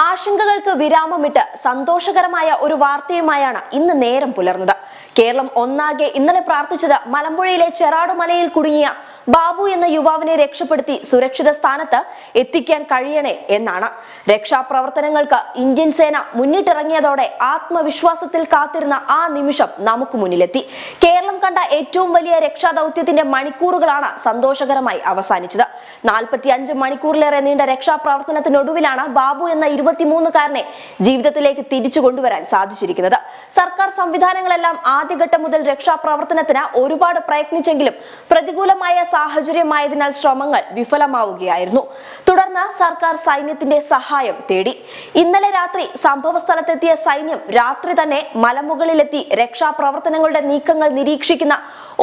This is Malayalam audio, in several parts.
ആശങ്കകൾക്ക് വിരാമമിട്ട് സന്തോഷകരമായ ഒരു വാർത്തയുമായാണ് ഇന്ന് നേരം പുലർന്നത്. കേരളം ഒന്നാകെ ഇന്നലെ പ്രാർത്ഥിച്ചത് മലമ്പുഴയിലെ ചെറാടുമലയിൽ കുടുങ്ങിയ ബാബു എന്ന യുവാവിനെ രക്ഷപ്പെടുത്തി സുരക്ഷിത സ്ഥാനത്ത് എത്തിക്കാൻ കഴിയണേ എന്നാണ്. രക്ഷാപ്രവർത്തനങ്ങൾക്ക് ഇന്ത്യൻ സേന മുന്നിട്ടിറങ്ങിയതോടെ ആത്മവിശ്വാസത്തിൽ കാത്തിരുന്ന ആ നിമിഷം നമുക്ക് മുന്നിലെത്തി. കേരളം കണ്ട ഏറ്റവും വലിയ രക്ഷാദൌത്യത്തിന്റെ മണിക്കൂറുകളാണ് സന്തോഷകരമായി അവസാനിച്ചത്. 45 മണിക്കൂറിലേറെ നീണ്ട രക്ഷാപ്രവർത്തനത്തിനൊടുവിലാണ് ബാബു എന്ന 23-കാരനെ ജീവിതത്തിലേക്ക് തിരിച്ചു കൊണ്ടുവരാൻ സാധിച്ചിരിക്കുന്നത്. സർക്കാർ സംവിധാനങ്ങളെല്ലാം ആദ്യഘട്ടം മുതൽ രക്ഷാപ്രവർത്തനത്തിന് ഒരുപാട് പ്രയത്നിച്ചെങ്കിലും പ്രതികൂലമായ സാഹചര്യമായതിനാൽ ശ്രമങ്ങൾ വിഫലമാവുകയായിരുന്നു. തുടർന്ന് സർക്കാർ സൈന്യത്തിന്റെ സഹായം തേടി. ഇന്നലെ രാത്രി സംഭവ സ്ഥലത്തെത്തിയ സൈന്യം രാത്രി തന്നെ മലമുകളിലെത്തി രക്ഷാപ്രവർത്തനങ്ങളുടെ നീക്കങ്ങൾ നിരീക്ഷിക്കുന്ന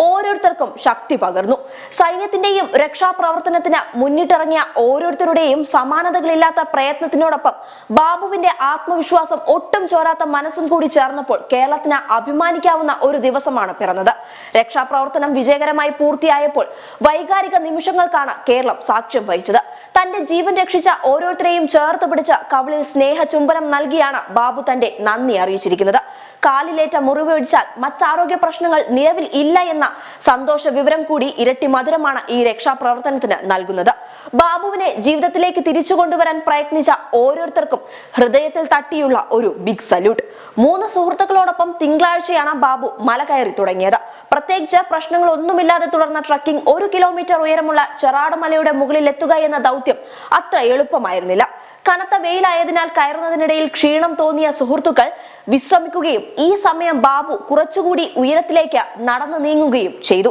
ഓരോരുത്തർക്കും ശക്തി പകർന്നു. സൈന്യത്തിന്റെയും രക്ഷാപ്രവർത്തനത്തിന് മുന്നിട്ടിറങ്ങിയ ഓരോരുത്തരുടെയും സമാനതകളില്ലാത്ത പ്രയത്നത്തിനോടൊപ്പം ബാബുവിന്റെ ആത്മവിശ്വാസം ഒട്ടും ചോരാത്ത മനസ്സും കൂടി ചേർന്നപ്പോൾ കേരളത്തിന് അഭിമാനിക്കാവുന്ന ഒരു ദിവസമാണ് പിറന്നത്. രക്ഷാപ്രവർത്തനം വിജയകരമായി പൂർത്തിയായപ്പോൾ വൈകാരിക നിമിഷങ്ങൾക്കാണ് കേരളം സാക്ഷ്യം വഹിച്ചത്. തന്റെ ജീവൻ രക്ഷിച്ച ഓരോരുത്തരെയും ചേർത്ത് പിടിച്ച് കവിളിൽ സ്നേഹ ചുംബനം നൽകിയാണ് ബാബു തന്റെ നന്ദി അറിയിച്ചിരിക്കുന്നത്. കാലിലേറ്റ മുറിവൊഴിച്ചാൽ മറ്റാരോഗ്യ പ്രശ്നങ്ങൾ നിലവിൽ ഇല്ല എന്ന സന്തോഷ വിവരം കൂടി ഇരട്ടി മധുരമാണ് ഈ രക്ഷാപ്രവർത്തനത്തിന് നൽകുന്നത്. ബാബുവിനെ ജീവിതത്തിലേക്ക് തിരിച്ചു കൊണ്ടുവരാൻ പ്രയത്നിച്ച ഓരോരുത്തർക്കും ഹൃദയത്തിൽ തട്ടിയുള്ള ഒരു ബിഗ് സല്യൂട്ട്. 3 സുഹൃത്തുക്കളോടൊപ്പം തിങ്കളാഴ്ചയാണ് ബാബു മല കയറി തുടങ്ങിയത്. പ്രത്യേകിച്ച് പ്രശ്നങ്ങളൊന്നുമില്ലാതെ തുടർന്ന ട്രക്കിംഗ് 1 കിലോമീറ്റർ ഉയരമുള്ള ചെറാടുമലയുടെ മുകളിൽ എത്തുക എന്ന ദൗത്യം അത്ര എളുപ്പമായിരുന്നില്ല. കനത്ത വെയിലായതിനാൽ കയറുന്നതിനിടയിൽ ക്ഷീണം തോന്നിയ സുഹൃത്തുക്കൾ വിശ്രമിക്കുകയും ഈ സമയം ബാബു കുറച്ചുകൂടി ഉയരത്തിലേക്ക് നടന്നു നീങ്ങുകയും ചെയ്തു.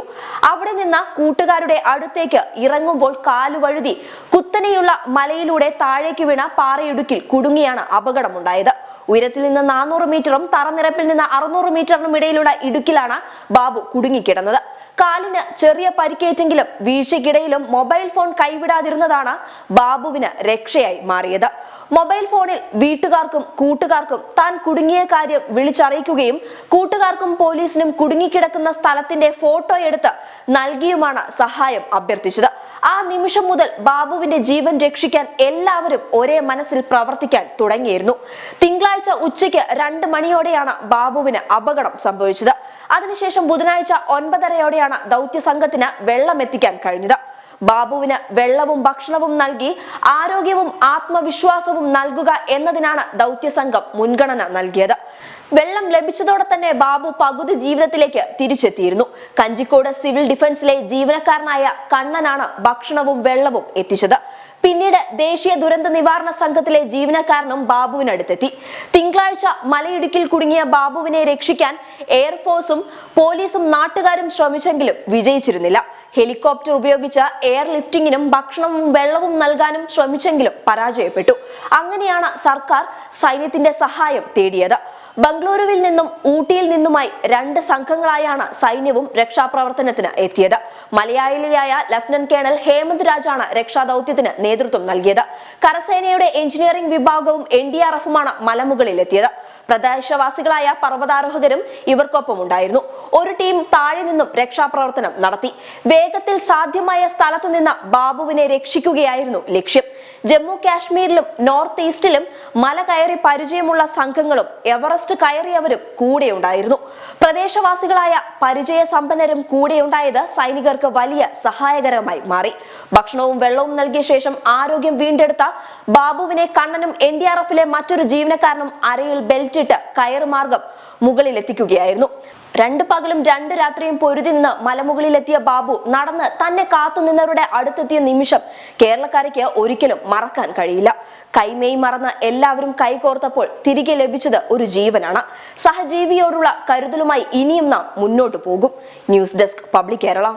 അവിടെ നിന്ന് കൂട്ടുകാരുടെ അടുത്തേക്ക് ഇറങ്ങുമ്പോൾ കാലുവഴുതി കുത്തനെയുള്ള മലയിലൂടെ താഴേക്ക് വീണ പാറയിടുക്കിൽ കുടുങ്ങിയാണ് അപകടമുണ്ടായത്. ഉയരത്തിൽ നിന്ന് 400 മീറ്ററും തറനിരപ്പിൽ നിന്ന് 600 മീറ്ററിനും ഇടയിലുള്ള ഇടുക്കിലാണ് ബാബു കുടുങ്ങിക്കിടന്നത്. കാലിന് ചെറിയ പരിക്കേറ്റെങ്കിലും വീഴ്ചയ്ക്കിടയിലും മൊബൈൽ ഫോൺ കൈവിടാതിരുന്നതാണ് ബാബുവിന് രക്ഷയായി മാറിയത്. മൊബൈൽ ഫോണിൽ വീട്ടുകാർക്കും കൂട്ടുകാർക്കും താൻ കുടുങ്ങിയ കാര്യം വിളിച്ചറിയിക്കുകയും കൂട്ടുകാർക്കും പോലീസിനും കുടുങ്ങിക്കിടക്കുന്ന സ്ഥലത്തിന്റെ ഫോട്ടോ എടുത്ത് നൽകിയുമാണ് സഹായം അഭ്യർത്ഥിച്ചത്. ആ നിമിഷം മുതൽ ബാബുവിന്റെ ജീവൻ രക്ഷിക്കാൻ എല്ലാവരും ഒരേ മനസ്സിൽ പ്രവർത്തിക്കാൻ തുടങ്ങിയിരുന്നു. തിങ്കളാഴ്ച ഉച്ചയ്ക്ക് 2 മണിയോടെയാണ് ബാബുവിന് അപകടം സംഭവിച്ചത്. അതിനുശേഷം ബുധനാഴ്ച 9:30-ഓടെയാണ് ദൗത്യ സംഘത്തിന് വെള്ളം എത്തിക്കാൻ കഴിഞ്ഞത്. ബാബുവിന് വെള്ളവും ഭക്ഷണവും നൽകി ആരോഗ്യവും ആത്മവിശ്വാസവും നൽകുക എന്നതിനാണ് ദൗത്യസംഘം മുൻഗണന നൽകിയത്. വെള്ളം ലഭിച്ചതോടെ തന്നെ ബാബു പകുതി ജീവിതത്തിലേക്ക് തിരിച്ചെത്തിയിരുന്നു. കഞ്ചിക്കോട് സിവിൽ ഡിഫൻസിലെ ജീവനക്കാരനായ കണ്ണനാണ് ഭക്ഷണവും വെള്ളവും എത്തിച്ചത്. പിന്നീട് ദേശീയ ദുരന്ത നിവാരണ സംഘത്തിലെ ജീവനക്കാരനും ബാബുവിനടുത്തെത്തി. തിങ്കളാഴ്ച മലയിടുക്കിൽ കുടുങ്ങിയ ബാബുവിനെ രക്ഷിക്കാൻ എയർഫോഴ്സും പോലീസും നാട്ടുകാരും ശ്രമിച്ചെങ്കിലും വിജയിച്ചിരുന്നില്ല. ഹെലികോപ്റ്റർ ഉപയോഗിച്ച് എയർ ലിഫ്റ്റിങ്ങിനും ഭക്ഷണവും വെള്ളവും നൽകാനും ശ്രമിച്ചെങ്കിലും പരാജയപ്പെട്ടു. അങ്ങനെയാണ് സർക്കാർ സൈന്യത്തിന്റെ സഹായം തേടിയത്. ബംഗളൂരുവിൽ നിന്നും ഊട്ടിയിൽ നിന്നുമായി 2 സംഘങ്ങളായാണ് സൈന്യവും രക്ഷാപ്രവർത്തനത്തിന് എത്തിയത്. മലയാളിയായ ലഫ്റ്റനന്റ് കേണൽ ഹേമന്ത് രാജാണ് രക്ഷാദൌത്യത്തിന് നേതൃത്വം നൽകിയത്. കരസേനയുടെ എഞ്ചിനീയറിംഗ് വിഭാഗവും NDRF-ഉമാണ് മലമുകളിലെത്തിയത്. പ്രദേശവാസികളായ പർവ്വതാരോഹകരും ഇവർക്കൊപ്പം ഉണ്ടായിരുന്നു. ഒരു ടീം താഴെ നിന്നും രക്ഷാപ്രവർത്തനം നടത്തി. വേഗത്തിൽ സാധ്യമായ സ്ഥലത്തു നിന്ന് ബാബുവിനെ രക്ഷിക്കുകയായിരുന്നു ലക്ഷ്യം. ജമ്മു കാശ്മീരിലും നോർത്ത് ഈസ്റ്റിലും മല കയറി പരിചയമുള്ള സംഘങ്ങളും എവറസ്റ്റ് കയറിയവരും കൂടെ ഉണ്ടായിരുന്നു. പ്രദേശവാസികളായ പരിചയസമ്പന്നരും കൂടെ ഉണ്ടായത് സൈനികർക്ക് വലിയ സഹായകരമായി മാറി. ഭക്ഷണവും വെള്ളവും നൽകിയ ശേഷം ആരോഗ്യം വീണ്ടെടുത്ത ബാബുവിനെ കണ്ണനും NDRF-ലെ മറ്റൊരു ജീവനക്കാരനും അരയിൽ ബെൽറ്റിട്ട് കയറുമാർഗം മുകളിലെത്തിക്കുകയായിരുന്നു. 2 പകലും 2 രാത്രിയും പൊരുതി നിന്ന് മലമുകളിലെത്തിയ ബാബു നടന്ന് തന്നെ കാത്തുനിന്നവരുടെ അടുത്തെത്തിയ നിമിഷം കേരളക്കാർക്ക് ഒരിക്കലും മറക്കാൻ കഴിയില്ല. കൈമേയ് മറന്ന് എല്ലാവരും കൈകോർത്തപ്പോൾ തിരികെ ലഭിച്ചത് ഒരു ജീവനാണ്. സഹജീവിയോടുള്ള കരുതലുമായി ഇനിയും നാം മുന്നോട്ട് പോകും. News desk public Kerala.